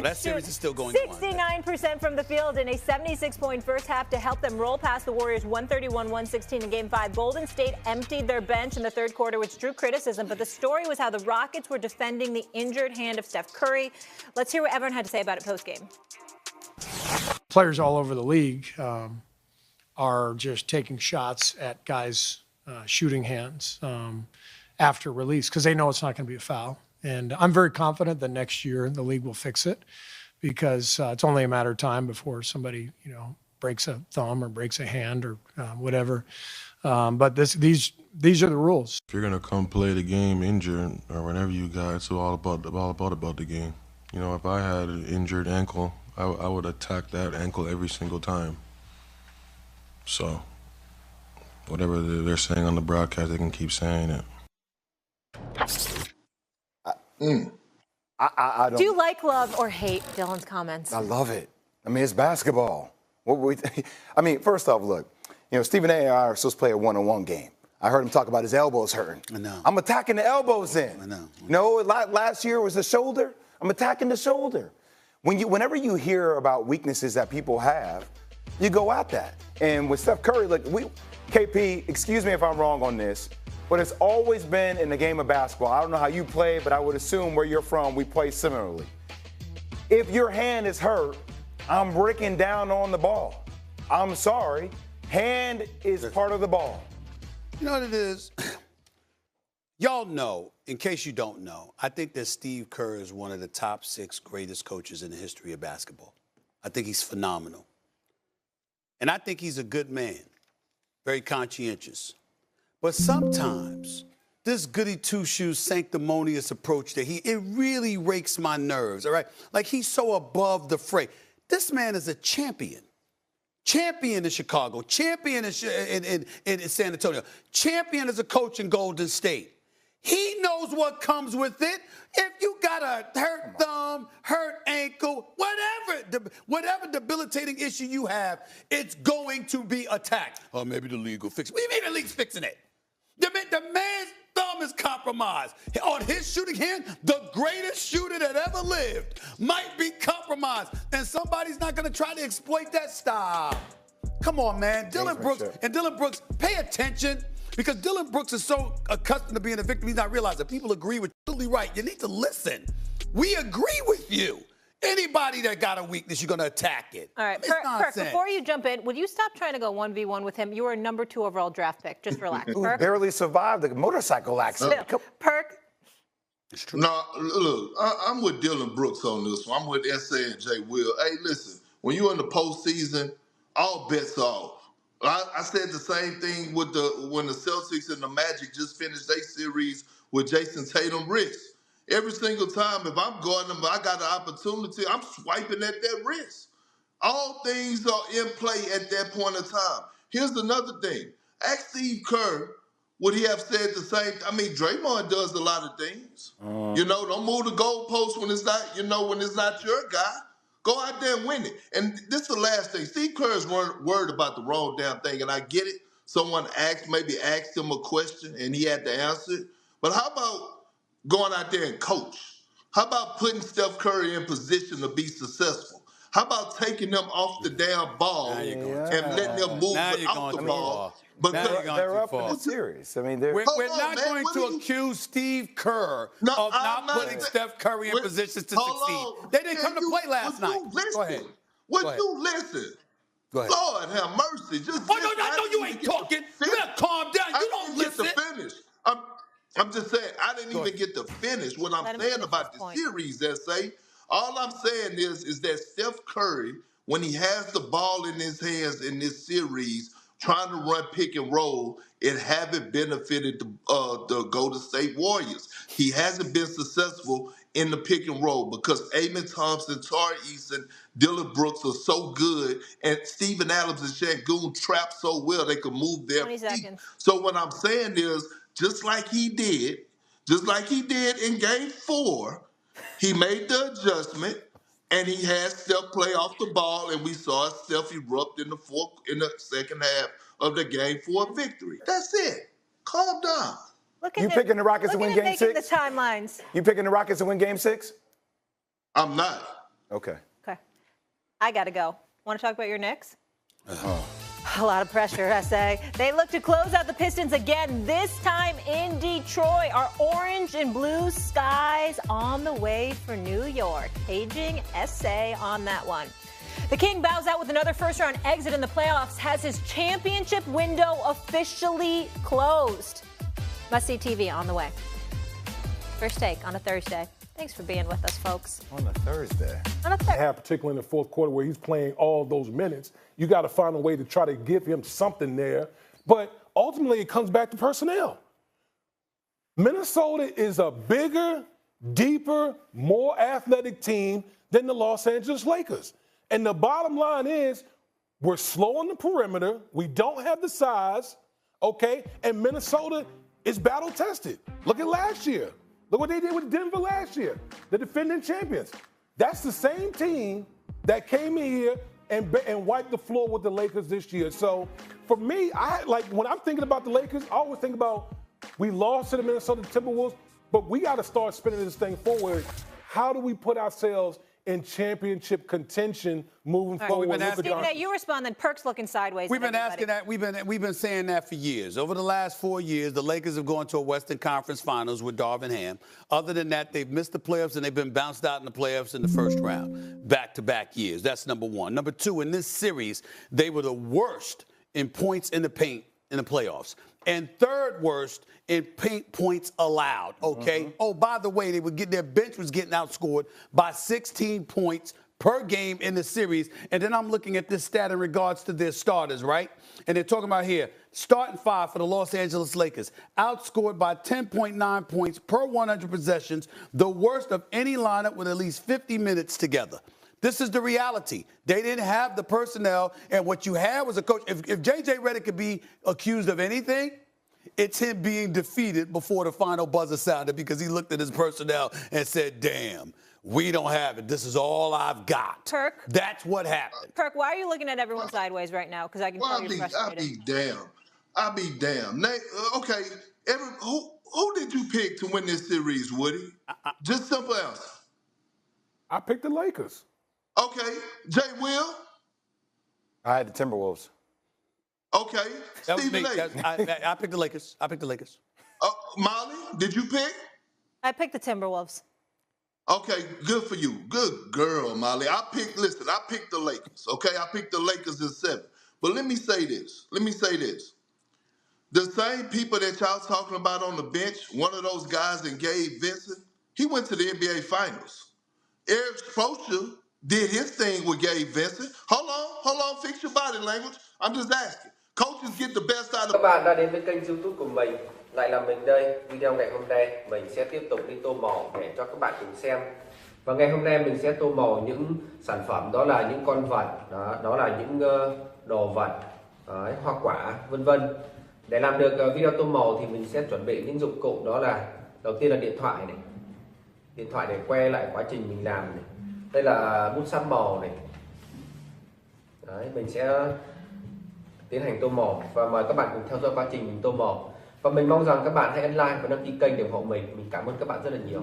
Rockets that series is still going on. 69% from the field in a 76-point first half to help them roll past the Warriors 131-116 in Game 5. Golden State emptied their bench in the third quarter, which drew criticism, but the story was how the Rockets were defending the injured hand of Steph Curry. Let's hear what everyone had to say about it postgame. Players all over the league are just taking shots at guys' shooting hands after release because they know it's not going to be a foul. And I'm very confident that next year the league will fix it because it's only a matter of time before somebody, breaks a thumb or breaks a hand or whatever. But these are the rules. If you're gonna come play the game injured or whatever you got, it's all about the game. If I had an injured ankle, I would attack that ankle every single time. So, whatever they're saying on the broadcast, they can keep saying it. I don't. Do you like, love, or hate Dylan's comments? I love it. I mean, it's basketball. First off, look, Stephen A. and I are supposed to play a one-on-one game. I heard him talk about his elbows hurting. I know. I'm attacking the elbows then. I know. Last year was the shoulder. I'm attacking the shoulder. Whenever you hear about weaknesses that people have, you go at that. And with Steph Curry, look, KP, excuse me if I'm wrong on this, but it's always been in the game of basketball. I don't know how you play, but I would assume where you're from, we play similarly. If your hand is hurt, I'm breaking down on the ball. I'm sorry. Hand is part of the ball. You know what it is? Y'all know, in case you don't know, I think that Steve Kerr is one of the top 6 greatest coaches in the history of basketball. I think he's phenomenal. And I think he's a good man, very conscientious. But sometimes this goody two-shoes sanctimonious approach that it really rakes my nerves, all right? Like he's so above the fray. This man is a champion. Champion in Chicago, champion in San Antonio, champion as a coach in Golden State. He knows what comes with it. If you got a hurt thumb, hurt ankle, whatever debilitating issue you have, it's going to be attacked. Oh, maybe the league will fix it. What do you mean the league's fixing it? The man's thumb is compromised. On his shooting hand, the greatest shooter that ever lived might be compromised. And somebody's not going to try to exploit that. Stop. Come on, man. Dylan Brooks, pay attention. Because Dylan Brooks is so accustomed to being a victim, he's not realizing people agree with you. Totally right. You need to listen. We agree with you. Anybody that got a weakness, you're going to attack it. All right, Perk, before you jump in, would you stop trying to go 1v1 with him? You were a number 2 overall draft pick. Just relax. Perk? Barely survived the motorcycle accident. Perk? It's true. No, look, I'm with Dylan Brooks on this one. I'm with S.A. and Jay Will. Hey, listen, when you're in the postseason, all bets are off. I said the same thing when the Celtics and the Magic just finished their series with Jason Tatum wrist. Every single time, if I'm guarding them, I got an opportunity, I'm swiping at that wrist. All things are in play at that point in time. Here's another thing. Ask Steve Kerr, would he have said the same? Draymond does a lot of things. Don't move the goalpost when it's not your guy. Go out there and win it. And this is the last thing. Steve Kerr is worried about the wrong damn thing, and I get it. Someone maybe asked him a question, and he had to answer it. But how about going out there and coach? How about putting Steph Curry in position to be successful? How about taking them off the damn ball and letting them move out the ball? Because they're up in the series. We're not going to accuse Steve Kerr of not putting Steph Curry in positions to succeed. They didn't come to play last night. Go ahead. You listen? Go ahead. Lord have mercy. I know you ain't talking. You gotta calm down. You don't listen. Get to finish. I'm just saying, I didn't even get to finish what I'm saying about the series, S.A. All I'm saying is that Steph Curry, when he has the ball in his hands in this series, trying to run pick and roll, it haven't benefited the Golden State Warriors. He hasn't been successful in the pick and roll because Amen Thompson, Tari Eason, Dylan Brooks are so good, and Steven Adams and Şengün trap so well they can move their feet. Seconds. So what I'm saying is, just like he did in Game 4, he made the adjustment, and he had Steph play off the ball, and we saw Steph erupt in the second half of the Game 4 victory. That's it. Calm down. You picking the Rockets to win Game 6? The timelines. You picking the Rockets to win Game 6? I'm not. Okay. Okay. I got to go. Want to talk about your Knicks? A lot of pressure, SA. They look to close out the Pistons again, this time in Detroit. Our orange and blue skies on the way for New York. Paging SA on that one. The King bows out with another first-round exit in the playoffs, has his championship window officially closed. Must-see TV on the way. First Take on a Thursday. Thanks for being with us, folks. On a Thursday. On a Thursday. Particularly in the fourth quarter where he's playing all those minutes, you got to find a way to try to give him something there. But ultimately, it comes back to personnel. Minnesota is a bigger, deeper, more athletic team than the Los Angeles Lakers. And the bottom line is we're slow on the perimeter. We don't have the size, okay? And Minnesota is battle-tested. Look at last year. Look what they did with Denver last year, the defending champions. That's the same team that came in here and wiped the floor with the Lakers this year. So for me, when I'm thinking about the Lakers, I always think about we lost to the Minnesota Timberwolves, but we got to start spinning this thing forward. How do we put ourselves in championship contention moving forward? Stephen, you respond, then Perk's looking sideways. We've been asking that. We've been saying that for years. Over the last 4 years, the Lakers have gone to a Western Conference Finals with Darvin Ham. Other than that, they've missed the playoffs and they've been bounced out in the playoffs in the first round, back-to-back years. That's number one. Number two, in this series, they were the worst in points in the paint in the playoffs, and third worst in paint points allowed, okay? Oh, by the way, their bench was getting outscored by 16 points per game in the series. And then I'm looking at this stat in regards to their starters, right? And they're talking about here, starting five for the Los Angeles Lakers, outscored by 10.9 points per 100 possessions, the worst of any lineup with at least 50 minutes together. This is the reality. They didn't have the personnel, and what you had was a coach. If J.J. Redick could be accused of anything, it's him being defeated before the final buzzer sounded because he looked at his personnel and said, damn, we don't have it. This is all I've got. Perk. That's what happened. Perk, why are you looking at everyone sideways right now? Because I can tell you're frustrated. I'll be damned. Okay, who did you pick to win this series, Woody? Just simple answer. I picked the Lakers. Okay, Jay Will? I had the Timberwolves. Okay, Stephen A. I picked the Lakers. Molly, did you pick? I picked the Timberwolves. Okay, good for you. Good girl, Molly. I picked the Lakers, okay? I picked the Lakers in 7. But let me say this. The same people that y'all talking about on the bench, one of those guys in Gabe Vincent, he went to the NBA Finals. Eric Spoelstra did his thing with Gabe Vincent. Hold on, fix your body language. I'm just asking. Coaches get the best out of. Các bạn đã đến với kênh YouTube của mình, lại là mình đây. Video ngày hôm nay mình sẽ tiếp tục đi tô màu để cho các bạn cùng xem. Và ngày hôm nay mình sẽ tô màu những sản phẩm, đó là những con vật, đó là những đồ vật, hoa quả, vân vân. Để làm được video tô màu thì mình sẽ chuẩn bị những dụng cụ, đó là đầu tiên là điện thoại này, điện thoại để quay lại quá trình mình làm này. Đây là bút sáp màu này. Đấy, mình sẽ tiến hành tô màu và mời các bạn cùng theo dõi quá trình mình tô màu. Và mình mong rằng các bạn hãy ấn like và đăng ký kênh để ủng hộ mình. Mình cảm ơn các bạn rất là nhiều.